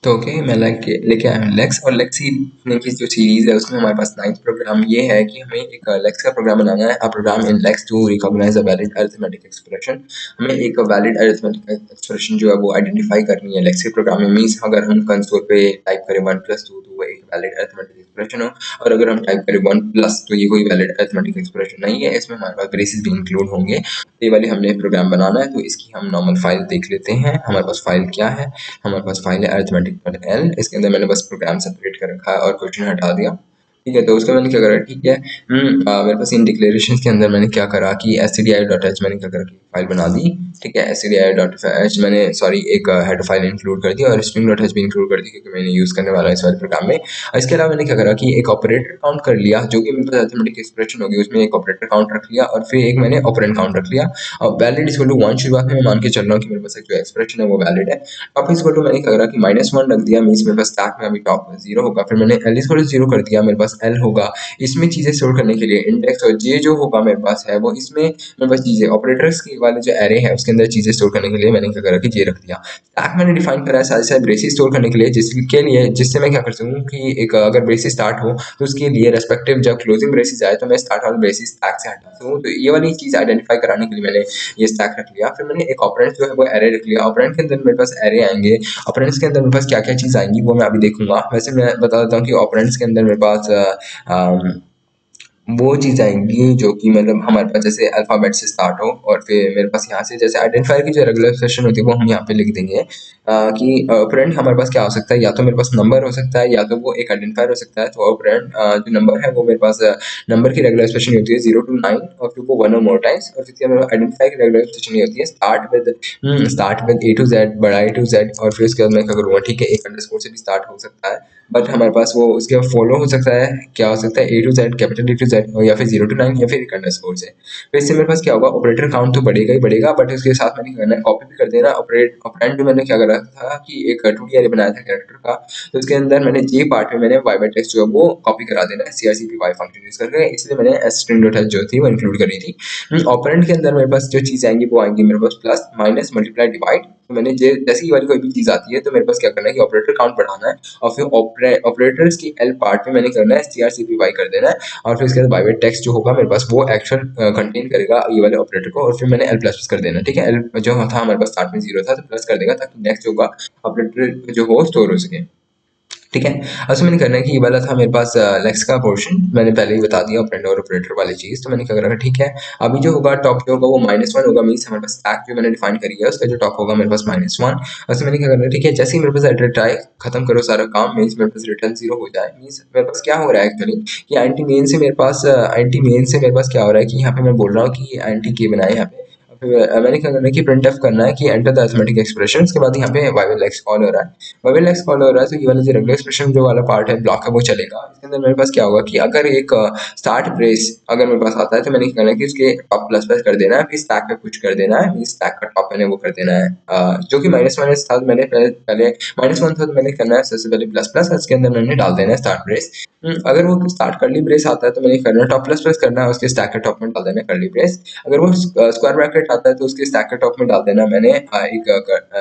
तो ओके मैं लेके आया हूँ लेक्स, और लेक्स की जो सीरीज है उसमें हमारे पास 9th प्रोग्राम ये है कि हमें एक लेक्स का प्रोग्राम बनाना है। A program in Lex to recognise a valid arithmetic expression. हमें एक वैलिड अरिथमेटिक एक्सप्रेशन जो है वो आइडेंटिफाई करनी है लेक्स के प्रोग्राम में। मीन्स अगर हम कंसोल पे टाइप करें 1+2 तो वो एक वैलिड अरिथमेटिक एक्सप्रेशन हो, और अगर हम टाइप करें 1+ तो ये कोई वैलिड अरिथमेटिक एक्सप्रेशन नहीं है। इसमें हमारे पास ब्रेसेस भी इंक्लूड होंगे। ये वाली हमने प्रोग्राम बनाना है, तो इसकी हम नॉर्मल फाइल देख लेते हैं। हमारे पास फाइल क्या है, हमारे पास फाइल है arithmetic.l। इसके अंदर मैंने बस प्रोग्राम सेपरेट कर रखा है और क्वेश्चन हटा दिया। ठीक है, तो उसका मैंने क्या करा, ठीक है, मेरे पास इन डिक्लेरेशन के अंदर मैंने क्या करा कि stdi.h मैंने क्या करा कि फाइल बना दी। ठीक है, stdi.h मैंने सॉरी एक हेडर फाइल इंक्लूड कर दी और string.h भी इंक्लूड कर दी क्योंकि मैंने यूज़ करने वाला है इस वाले प्रोग्राम में। और इसके अलावा मैंने क्या करा कि एक ऑपरेटर काउंट कर लिया जो कि मेरे पास अरिथमेटिक एक्सप्रेशन होगी, उसमें एक ऑपरेटर काउंट रख लिया और फिर एक मैंने ऑपरेंड काउंट रख लिया। और वैलिड इज इक्वल टू 1 शुरुआत में मैं मान के चल रहा हूँ कि मेरे पास एक जो एक्सप्रेशन है वो वैलिड है। टॉप इज इक्वल टू मैंने क्या करा कि -1 रख दिया, मीन्स मेरे पास स्टैक में अभी टॉप 0 होगा। फिर मैंने l इज इक्वल टू 0 कर दिया, मेरे पास l होगा। इसमें चीज़ें स्टोर करने के लिए इंडेक्स, और j जो होगा मेरे पास है वो इसमें मेरे पास चीज़ें ऑपरेटर्स के वाले जो एरे है उसके अंदर चीज़ें स्टोर करने के लिए मैंने क्या करा कि j रख दिया। स्टैक मैंने डिफाइन करा है साथ साथ ब्रेसेस स्टोर करने के लिए, जिसके लिए जिससे मैं क्या कर सकूँ कि एक अगर ब्रेसेस स्टार्ट हो तो उसके लिए रेस्पेक्टिव जब क्लोजिंग ब्रेसेस आए तो मैं स्टार्ट वाले ब्रेसेस स्टैक से हटा सकूँ। तो ये वाली चीज़ आइडेंटिफाई कराने के लिए मैंने ये स्टैक रख लिया। फिर मैंने एक ऑपरेंड जो है वो एरे रख लिया। ऑपरेंड के अंदर मेरे पास एरे आएंगे, ऑपरेंड्स के अंदर मेरे पास क्या क्या चीज़ आएंगी वो मैं अभी देखूंगा। वैसे मैं बता देता हूँ कि ऑपरेंड्स के अंदर मेरे पास वो चीज़ आएंगी जो कि मतलब हमारे पास जैसे अल्फ़ाबेट से स्टार्ट हो, और फिर मेरे पास यहाँ से जैसे आइडेंटिफायर की जो रेगुलर एक्सप्रेशन होती है वो हम यहाँ पे लिख देंगे। कि ऑपरेंड हमारे पास क्या हो सकता है, या तो मेरे पास नंबर हो सकता है या तो वो एक आइडेंटिफायर हो सकता है। तो ऑपरेंड जो नंबर है वो मेरे पास नंबर की रेगुलर एक्सप्रेशन होती है 0 to 9, और फिर वो 1 और मोर टाइम्स। और फिर आइडेंटिफायर की रेगुलर एक्सप्रेशन होती है start with A to Z, बड़ा A to Z, और फिर उसके बाद मैं क्या करूँगा, ठीक है, एक अंडरस्कोर से भी स्टार्ट हो सकता है, बट हमारे पास वो उसके फॉलो हो सकता है, क्या हो सकता है A to Z, capital A to Z, और या फिर 0 to 9 या फिर एक अंडरस्कोर से। फिर इससे मेरे पास क्या होगा, ऑपरेटर काउंट तो बढ़ेगा ही बढ़ेगा, बट उसके साथ मैंने क्या करना है, कॉपी भी कर देना। ऑपरेंड में मैंने क्या करा था कि एक 2D array बनाया था कैरेक्टर का, तो उसके अंदर मैंने जे पार्ट में मैंने y बाय टेक्स्ट जो है वो कॉपी करा देना है CRCPY फंक्शन यूज करके, इसलिए मैंने string.h जो थी वो इंक्लूड करी थी। ऑपरेंड के अंदर मेरे पास जो चीज़ आएंगी वो आएंगी मेरे पास प्लस, माइनस, मल्टीप्लाई, डिवाइड। तो मैंने जैसे ही वाली कोई भी चीज़ आती है तो मेरे पास क्या करना है कि ऑपरेटर काउंट बढ़ाना है, और फिर ऑपरेटर्स की एल पार्ट में मैंने करना है CRCPY कर देना है, और फिर उसके बाद बाय टेक्स्ट जो होगा मेरे पास वो एक्चुअल कंटेन करेगा ये वाले ऑपरेटर को, और फिर मैंने एल प्लस कर देना। ठीक है, एल जो था हमारे पास स्टार्ट में 0 था तो प्लस कर देगा ताकि नेक्स्ट होगा ऑपरेटर जो हो स्टोर हो सके। ठीक है, अब मैंने करना है कि ये वाला था मेरे पास लेक्स का पोर्शन, मैंने पहले ही बता दिया ऑपरेंड और ऑपरेटर वाली चीज़। तो मैंने क्या करा, ठीक है, अभी जो होगा टॉप जो होगा वो -1 होगा, मीन्स हमारे पास स्टैक जो मैंने डिफाइन करी है उसका जो टॉप होगा मेरे पास -1। और मैंने क्या करना है, ठीक है, जैसे ही मेरे पास एडिटर ट्राई खत्म करो सारा काम, मीन्स मेरे पास रिटर्न 0 हो जाए। मीन्स मेरे पास क्या हो रहा है एक्चुअली कि एंटी मेन से मेरे पास क्या हो रहा है कि यहाँ पे मैं बोल रहा हूँ कि एंटी के बनाए यहाँ पे। मैंने क्या करना है कि प्रिंट एफ करना है कि एंटर द अरिथमेटिक एक्सप्रेशन। उसके बाद यहाँ पे वाइवल एक्स कॉल हो रहा है, वाइवल एक्स कॉल हो रहा है, तो ये वाला जो रेगुलर एक्सप्रेशन जो वाला पार्ट है ब्लॉक है वो चलेगा। इसके अंदर मेरे पास क्या होगा कि अगर एक स्टार्ट ब्रेस अगर मेरे पास आता है तो मैंने क्या करना है कि उसके टॉप प्लस प्लस कर देना है, फिर स्टैक पे कुछ कर देना है, स्टैक का टॉप मैंने वो कर देना है जो कि -1 था। मैंने पहले -1 था तो मैंने करना है सबसे पहले प्लस प्लस, उसके अंदर मैंने डाल देना है स्टार्ट ब्रेस। अगर वो स्टार्ट करली ब्रेस आता है तो मैंने करना है टॉप प्लस प्लस करना है, उसके स्टैक के टॉप में डाल देना है करली ब्रेस। अगर वो स्क्वायर ब्रैकेट आता है तो उसके स्टैक के टॉप में डाल देना मैंने एक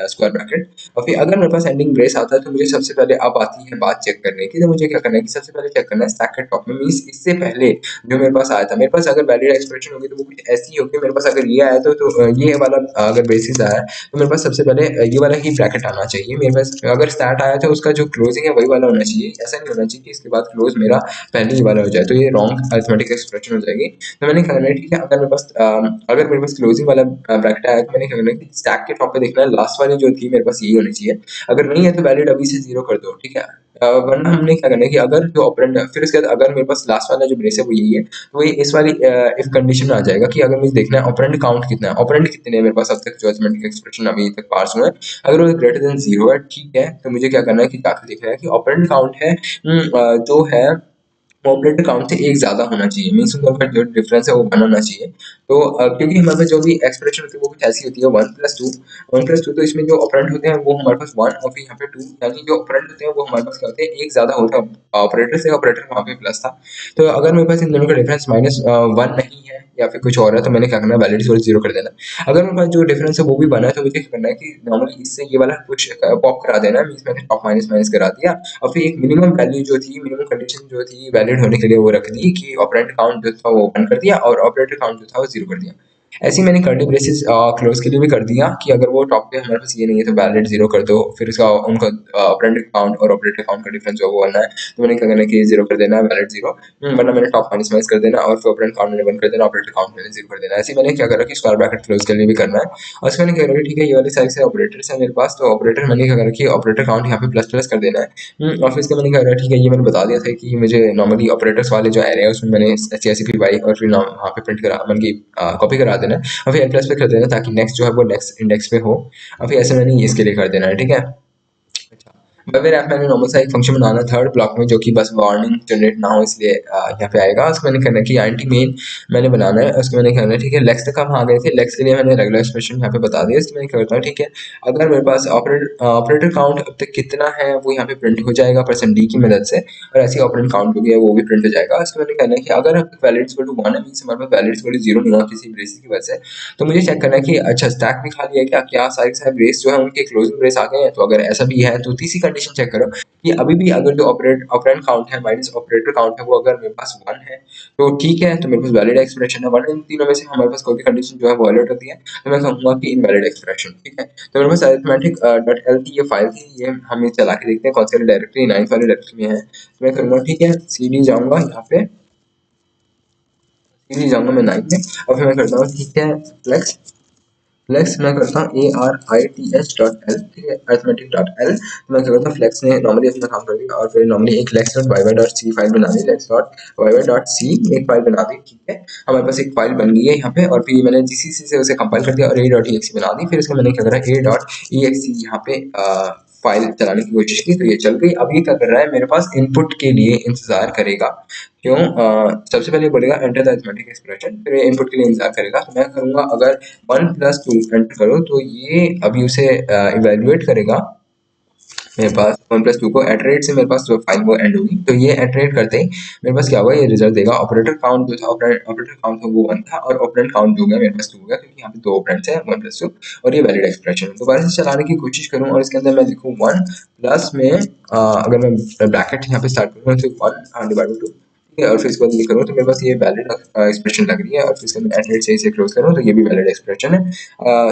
स्क्वायर ब्रैकेट। और फिर अगर मेरे पास एंडिंग ब्रेस आता है तो मुझे सबसे पहले अब आती है बात चेक करने की, तो मुझे क्या करना है कि सबसे पहले चेक करना है स्टैक के टॉप में, मीन्स इससे पहले जो मेरे पास आया था, मेरे पास अगर वैलिड एक्सप्रेशन होगी तो वो कुछ ऐसी होगी। मेरे पास अगर ये आया तो ये वाला अगर बेसिस आया तो मेरे पास सबसे पहले ये वाला ही ब्रैकेट आना चाहिए। मेरे पास अगर स्टार्ट आया तो उसका जो क्लोजिंग है वही वाला होना चाहिए, ऐसा नहीं होना चाहिए कि इसके बाद क्लोज मेरा पहले ही वाला हो जाए, तो ये रॉन्ग अरिथमेटिक एक्सप्रेशन हो जाएगी। तो मैंने क्या करना है, ठीक है, अगर मेरे पास क्लोजिंग वाला ब्रैकेट आया तो मैंने क्या करना है कि स्टैक के टॉप पे देखना है लास्ट वाली जो थी मेरे पास यही होनी चाहिए। अगर नहीं है तो वैलिड अभी से 0 कर दो। ठीक है, वरना हमने क्या करना है कि अगर जो ऑपरेंड फिर उसके बाद अगर मेरे पास लास्ट वाला जो ब्रेस है वो यही है तो वो इस वाली इफ कंडीशन में आ जाएगा कि अगर मुझे देखना है ऑपरेंड काउंट कितना है, ऑपरेंड कितने हैं मेरे पास अब तक जो अरिथमेटिक एक्सप्रेशन अभी तक पास हुए हैं। अगर वो ग्रेटर देन 0 है, ठीक है, तो मुझे क्या करना है कि जाकर देखना है कि ऑपरेंड काउंट है जो है ऑपरेटर काउंट से एक ज़्यादा होना चाहिए, मीन्स उन दोनों का जो डिफरेंस है वो 1 होना चाहिए। तो क्योंकि हमारे पास जो भी एक्सप्रेशन होती है वो कुछ ऐसी होती है 1+2 तो इसमें जो ऑपरेंड होते हैं वो हमारे पास 1 और फिर यहाँ पे 2, यानी जो ऑपरेंड होते हैं वो हमारे पास क्या होते हैं एक ज़्यादा होता है ऑपरेटर से। ऑपरेटर वहाँ पे प्लस था, तो अगर मेरे पास इन दोनों का डिफरेंस -1 नहीं है या फिर कुछ और है, तो मैंने क्या करना है वैलिडिटी वाले 0 कर देना है। अगर मेरे पास जो डिफरेंस है वो भी बना है तो मुझे क्या करना है कि नॉर्मली इससे ये वाला कुछ पॉप करा देना है, मीन्स मैंने टॉप माइनस माइनस करा दिया और फिर एक मिनिमम वैल्यू जो थी, मिनिमम कंडीशन जो थी वैलिड होने के लिए वो रख दी कि ऑपरेंड काउंट जो था वो 1 कर दिया और ऑपरेटर काउंट जो था वो 0 कर दिया। ऐसे ही मैंने कर्ली ब्रेसेस क्लोज के लिए भी कर दिया कि अगर वो टॉप पे हमारे पास ये नहीं है तो वैलिड 0 कर दो, फिर उसका उनका ऑपरेंड काउंट और ऑपरेटर काउंट का डिफरेंस जो है वो 1 है, तो मैंने क्या करना है कि 0 कर देना है वैलिड 0, वरना मैंने टॉप माइनस माइनस कर देना और फिर ऑपरेंड काउंट मैंने 1 कर देना, ऑपरेटर काउंट मैंने 0 कर देना। ऐसे ही मैंने क्या करा कि स्क्वायर ब्रैकेट क्लोज के लिए भी करना है और इसमें मैंने क्या करा कि ठीक है ये वाले साइड से ऑपरेटर्स है मेरे पास, तो ऑपरेटर मैंने क्या करा कि ऑपरेटर काउंट यहाँ पे प्लस प्लस कर देना है। और फिर इसका मैंने क्या करा, ठीक है ये मैंने बता दिया था कि मुझे नॉर्मली ऑपरेटर्स वाले जो एरे है उसमें मैंने CSV और फिर वहाँ पे प्रिंट करा मतलब की कॉपी करा देना है और फिर N+ पे कर देना ताकि नेक्स्ट जो है वो नेक्स्ट इंडेक्स पे हो और फिर ऐसे मैंने इसके लिए कर देना है, ठीक है। वेब ऐप मैंने नॉर्मल सा एक फंक्शन बनाना थर्ड ब्लॉक में जो कि बस वार्निंग जनरेट ना हो इसलिए यहाँ पे आएगा। उसको मैंने करना है कि आईएनटी मेन मैंने बनाना है, उसको मैंने करना है ठीक है। लेक्स तक हम आ गए थे, लेक्स के लिए मैंने रेगुलर एक्सप्रेशन यहाँ पे बता दिया। इसको मैंने क्या करता हूँ ठीक है, अगर मेरे पास ऑपरेटर काउंट अब तक कितना है वो यहाँ पे प्रिंट हो जाएगा %d की मदद से और ऐसे ऑपरेंड काउंट हो गया वो भी प्रिंट हो जाएगा। इसको मैंने कहना है कि अगर अब तक वैलिड इक्वल टू 1 है मींस हमारे पास वैलिड इक्वल टू 0 नहीं हुआ किसी ब्रेस की वजह से, तो मुझे चेक करना है कि अच्छा स्टैक में खाली है क्या, क्या सारे के सारे ब्रेस जो है उनके क्लोजिंग ब्रेस आ गए हैं, तो अगर ऐसा भी है तो तीसरी कंडीशन चेक करो कि अभी भी अगर जो ऑपरेंड काउंट है माइनस ऑपरेटर काउंट है वो अगर मेरे पास 1 है तो ठीक है, तो मेरे पास वैलिड एक्सप्रेशन है। 1 इन तीनों में से हमारे पास कोई भी कंडीशन जो है वो वैलिड होती है तो मैं कहूँगा कि इनवैलिड एक्सप्रेशन, ठीक है। तो मेरे पास अरिथमेटिक .l की ये फाइल थी, ये हम चला के देखते हैं कौन सी वाली डायरेक्टरी 9th वाली डायरेक्टरी में है। तो मैं करूँगा ठीक है cd जाऊँगा यहाँ पे, cd जाऊँगा मैं 9 में और फिर मैं करता हूँ ठीक है फ्लेक्स फ्लेक्स मैं करता हूँ arith.l, ठीक है अरिथमेटिक .l। तो मैं क्या करता हूँ फ्लेक्स ने नॉर्मली अपना काम कर दिया और फिर नॉर्मली एक lex.yy.c फाइल बना दी, lex.yy.c एक फाइल बना दी, ठीक है। हमारे पास एक फाइल बन गई है यहाँ पे और फिर मैंने जीसीसी से उसे कंपाइल कर दिया और a.exe बना दी। फिर इसका मैंने क्या करा a.exe यहाँ पे फाइल चलाने की कोशिश की तो ये चल गई। अब ये क्या कर रहा है मेरे पास इनपुट के लिए इंतजार करेगा, क्यों सबसे पहले बोलेगा एंटर द अरिथमेटिक एक्सप्रेशन, फिर इनपुट के लिए इंतजार करेगा। तो मैं करूँगा अगर 1+2 एंटर करो तो ये अभी उसे इवेल्युएट करेगा मेरे पास 1+2 को एटरेट से मेरे पास जो फाइल वो एंड होगी, तो ये एटरेट करते ही मेरे पास क्या हुआ ये रिजल्ट देगा। ऑपरेटर काउंट जो था ऑपरेटर काउंट था वो 1 था और ऑपरेंड काउंट जो गया मेरे पास 2 हो गया क्योंकि यहाँ पे दो ऑपरेंड्स हैं 1+2 और ये वैलिड एक्सप्रेशन है। दोबारा से चलाने की कोशिश करूँ और इसके अंदर मैं लिखूँ 1 प्लस में अगर मैं ब्रैकेट यहाँ पे स्टार्ट करूँ तो 1 डिवाइडेड 2, ठीक है, और फिर इसके बाद ये करूँ तो मेरे पास ये वैलिड एक्सप्रेशन लग रही है और फिर इसके अंदर एटरेट से इसे क्लोज करूँ तो ये भी वैलिड एक्सप्रेशन है।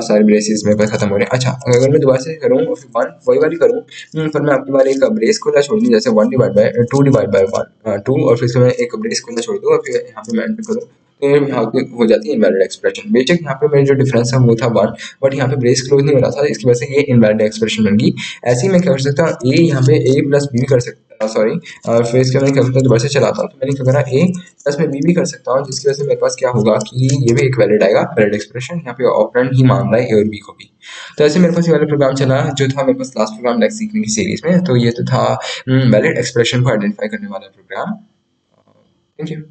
सारे ब्रेसेस मेरे पास खत्म हो रहे हैं। अच्छा अगर मैं दोबारा से करूँ और फिर 1 वही वाली करूँ फिर मैं आपकी बार एक ब्रेस खुला छोड़ दूँ जैसे 2 डिवाइड बाय 2 और फिर इसमें मैं एक ब्रेस खुला छोड़ दूँ और फिर यहाँ पे मैं एंटर करूँ तो यहाँ पे हो जाती है इनवैलिड एक्सप्रेशन। बेशक यहाँ पे मेरे जो डिफरेंस है वो था 1 बट यहाँ पे ब्रेस क्लोज नहीं हो रहा था, इसकी वजह से ये इनवैलिड एक्सप्रेशन बन गई। ऐसे ही मैं क्या कर सकता हूँ ए यहाँ पे a प्लस बी कर सकता हूँ, सॉरी फिर इसके मैं क्या करता हूँ दोबारा से चलाता हूँ तो मैंने क्या करा a प्लस में b भी कर सकता हूँ जिसकी वजह से मेरे पास क्या होगा कि ये भी एक वैलिड आएगा वैलिड एक्सप्रेशन। यहाँ पे ऑपरेंड ही मान रहा है a और b को भी। तो ऐसे मेरे पास ये वाला प्रोग्राम चला जो था मेरे पास लास्ट प्रोग्राम लेक्स सीखने की सीरीज में, तो ये तो था वैलिड एक्सप्रेशन को आइडेंटिफाई करने वाला प्रोग्राम। Thank you.